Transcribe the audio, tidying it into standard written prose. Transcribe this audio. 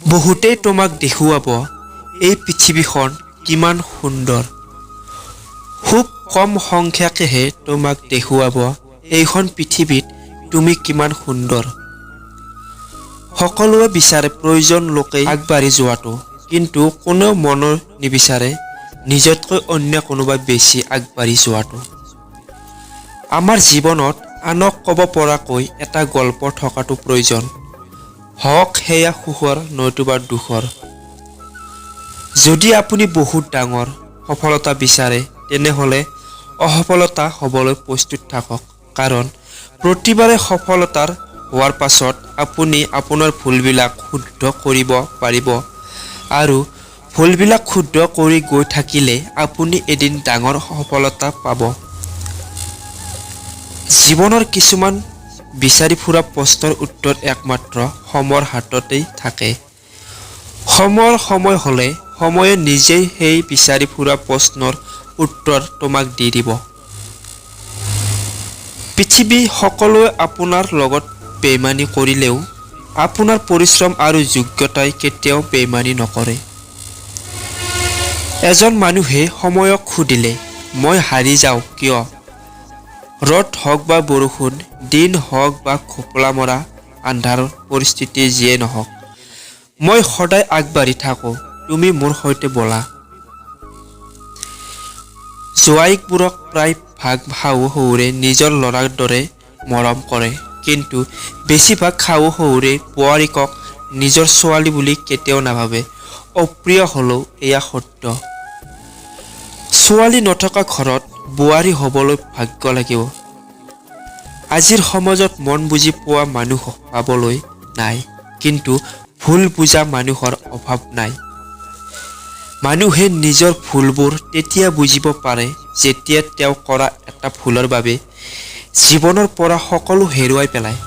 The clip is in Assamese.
বহুতেই তোমাক দেখুৱাব এই পৃথিৱীখন কিমান সুন্দৰ। খুব কম সংখ্যকেহে তোমাক দেখুৱাব এইখন পৃথিৱীত তুমি কিমান সুন্দৰ। সকলোৱে বিচাৰে প্ৰয়োজন লোকে আগবাঢ়ি যোৱাটো, কিন্তু কোনেও মনৰ নিবিচাৰে নিজতকৈ অন্য কোনোবাই বেছি আগবাঢ়ি যোৱাটো। আমাৰ জীৱনত আনক ক'ব পৰাকৈ এটা গল্প থকাটো প্ৰয়োজন, হওক সেয়া সুখৰ নতুবা দুখৰ। যদি আপুনি বহুত ডাঙৰ সফলতা বিচাৰে তেনেহ'লে অসফলতা হ'বলৈ প্ৰস্তুত থাকক, কাৰণ প্ৰতিবাৰে সফলতাৰ হোৱাৰ পাছত আপুনি আপোনাৰ ভুলবিলাক শুদ্ধ কৰিব পাৰিব, আৰু ভুলবিলাক শুদ্ধ কৰি গৈ থাকিলে আপুনি এদিন ডাঙৰ সফলতা পাব। জীৱনৰ কিছুমান বিচাৰি ফুৰা প্ৰশ্নৰ উত্তৰ একমাত্ৰ সময়ৰ হাততেই থাকে। সময়ৰ সময় হ'লে সময়ে নিজেই সেই বিচাৰি ফুৰা প্ৰশ্নৰ উত্তৰ তোমাক দি দিব। পৃথিৱী সকলোৱে আপোনাৰ লগত বেইমানি কৰিলেও আপোনাৰ পৰিশ্ৰম আৰু যোগ্যতাই কেতিয়াও বেইমানি নকৰে। এজন মানুহে সময়ক সুধিলে, মই হাৰি যাওঁ কিয়? ৰ'দ হওক বা বৰষুণ, দিন হওক বা ঘোপলা মৰা আন্ধাৰ পৰিস্থিতি যিয়ে নহওক, মই সদায় আগবাঢ়ি থাকোঁ, তুমি মোৰ সৈতে ব'লা। জোৱাইকবোৰক প্ৰায় ভাগ শাহু শহুৰে নিজৰ ল'ৰাৰ দৰে মৰম কৰে, কিন্তু বেছিভাগ শাহু শহুৰে বোৱাৰীকক নিজৰ ছোৱালী বুলি কেতিয়াও নাভাবে। অপ্ৰিয় হ'লেও এয়া সত্য। ছোৱালী নথকা ঘৰত বোৱাৰী হ'বলৈ ভাগ্য লাগিব। আজিৰ সমাজত মন বুজি পোৱা মানুহ পাবলৈ নাই, কিন্তু ভুল বুজা মানুহৰ অভাৱ নাই। মানুহে নিজৰ ভুলবোৰ তেতিয়া বুজিব পাৰে যেতিয়া তেওঁ কৰা এটা ভুলৰ বাবে জীৱনৰ পৰা সকলো হেৰুৱাই পেলায়।